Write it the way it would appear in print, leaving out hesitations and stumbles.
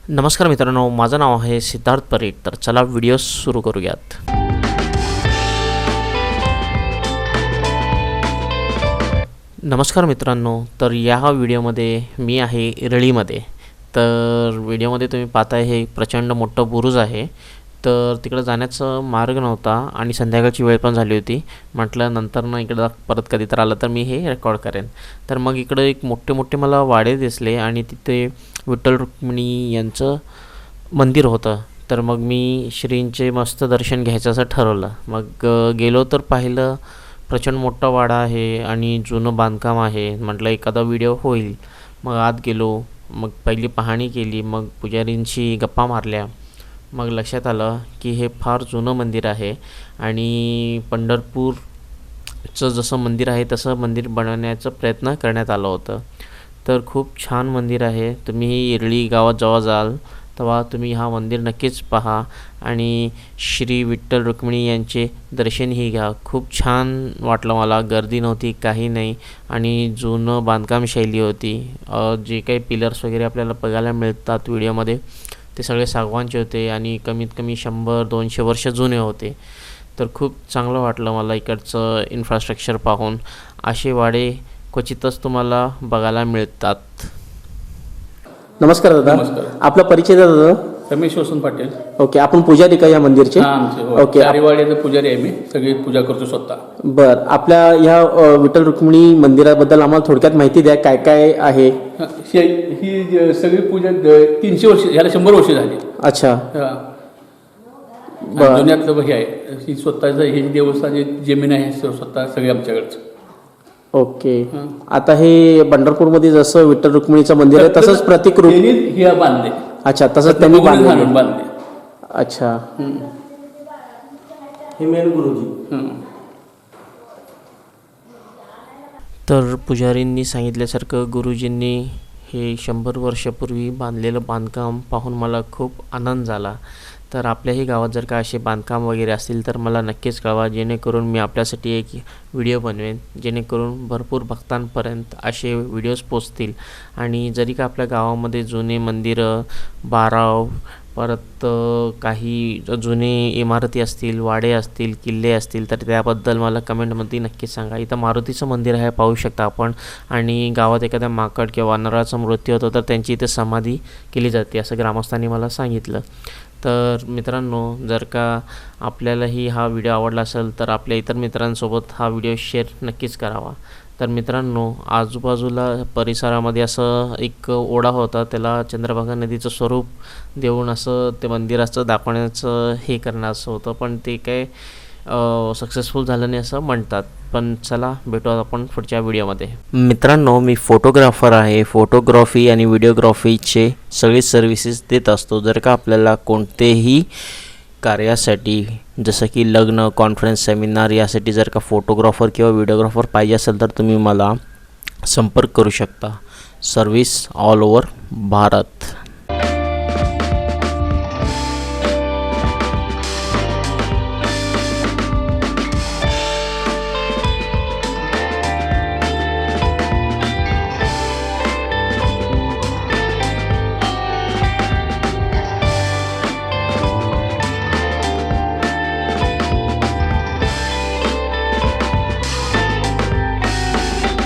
नमस्कार मित्रांनो, माझं नाव आहे सिद्धार्थ परीट. तर चला व्हिडिओ सुरू करूयात. नमस्कार मित्रांनो, तर या व्हिडिओमध्ये मी आहे इरळीमध्ये. तर व्हिडिओमध्ये तुम्ही पाहताय हे प्रचंड मोठं बुरुज आहे. तर तिकडं जाण्याचा मार्ग नव्हता आणि संध्याकाळची वेळ पण झाली होती. म्हटलं नंतर ना इकडं परत कधी तर आलं तर मी हे रेकॉर्ड करेन. तर मग इकडं एक मोठे मोठे मला वाडे दिसले आणि तिथे विठ्ठल रुक्मिणी यांचं मंदिर होतं. तर मग मी श्रींचे मस्त दर्शन घ्यायचं असं ठरवलं. मग गेलो तर पाहिलं प्रचंड मोठा वाडा आहे आणि जुनं बांधकाम आहे. म्हटलं एखादा व्हिडिओ होईल. मग आत गेलो, मग पहिली पाहणी केली, मग पुजारींशी गप्पा मारल्या. मग लक्षात आलं की हे फार जुनं मंदिर आहे आणि पंढरपूरचं जसं मंदिर आहे तसं मंदिर बनवण्याचा प्रयत्न करण्यात आलं होतं. तर खूप छान मंदिर आहे. तुम्ही इरळी गावात जेव्हा जाल तेव्हा तुम्ही हा मंदिर नक्कीच पहा आणि श्री विठ्ठल रुक्मिणी यांचे दर्शनही घ्या. खूप छान वाटलं मला. गर्दी नव्हती, काही नाही आणि जुनं बांधकाम शैली होती. जे काही पिलर्स वगैरे आपल्याला बघायला मिळतात व्हिडिओमध्ये ते सगळे सागवानचे होते आणि कमीत कमी 100-200 वर्ष जुने होते. तर खूप चांगलं वाटलं मला इकडचं इन्फ्रास्ट्रक्चर पाहून. असे वाडे क्वचितच तुम्हाला बघायला मिळतात. नमस्कार दादा. नमस्कार. आपला परिचय द्या दादा. रमेश वसंत पाटील. ओके, आपण पुजारी का या मंदिरचे? ओके. चारीवाडीचे पुजारी आहे मी. सगळी पूजा करतो स्वतः. बर, आपल्या ह्या विठ्ठल रुक्मिणी मंदिराबद्दल आम्हाला थोडक्यात माहिती द्या. काय काय आहे? ही सगळी पूजा 300 वर्ष, ह्याला 100 वर्ष झाली. अच्छा. जुन्यातलं हे आहे. ही स्वतःचं हे देवस्थान जमीन आहे स्वतः सगळी आमच्याकडचं. ओके. आता हे पंढरपूरमध्ये जसं विठ्ठल रुक्मिणीचं मंदिर आहे तसंच प्रतीक रूप हे बांधले. अच्छा, तसंच त्यांनी बांधले. अच्छा. हे मेन गुरुजी. तर पुजारींनी सांगितल्यासारखं गुरुजींनी हे 100 वर्षापूर्वी बांधलेलं बांधकाम पाहून मला खूप आनंद झाला. तर आपल्याही गावात जर का असे बांधकाम वगैरे असतील तर मला नक्कीच कळवा, जेणेकरून मी आपल्यासाठी एक व्हिडिओ बनवेन, जेणेकरून भरपूर भक्तांपर्यंत असे व्हिडिओज पोचतील. आणि जरी का आपल्या गावामध्ये जुने मंदिरं, बाराव, परत काही जुने इमारती असतील, वाडे असतील, किल्ले असतील तर त्याबद्दल मला कमेंटमध्ये नक्कीच सांगा. इथं मारुतीचं मंदिर आहे, पाहू शकता आपण. आणि गावात एखाद्या माकड किंवा वानराचा मृत्यू होतो तर त्यांची इथे समाधी केली जाते असं ग्रामस्थांनी मला सांगितलं. तर मित्रांनो, जर का आपल्यालाही हा व्हिडिओ आवडला असेल तर आपल्या इतर मित्रांसोबत हा व्हिडिओ शेअर नक्कीच करावा. तर मित्रांनो, आजूबाजूला परिसरामध्ये असं एक ओढा होता, त्याला चंद्रभागा नदीचं स्वरूप देऊन असं ते मंदिराचं दाखवण्याचं हे करण्याचं होतं, पण ते काय सक्सेसफुल झालं नाही असं म्हणतात. पण चला भेटूयात आपण पुढच्या व्हिडिओमध्ये. मित्रांनो, मी फोटोग्राफर आहे. फोटोग्राफी आणि व्हिडिओग्राफीचे सगळे सर्व्हिसेस देत असतो. जर का आपल्याला कोणतेही कार्यासाठी जसं की लग्न, कॉन्फरन्स, सेमिनार यासाठी जर का फोटोग्राफर किंवा व्हिडिओग्राफर पाहिजे असेल तर तुम्ही मला संपर्क करू शकता. Service all over Bharat.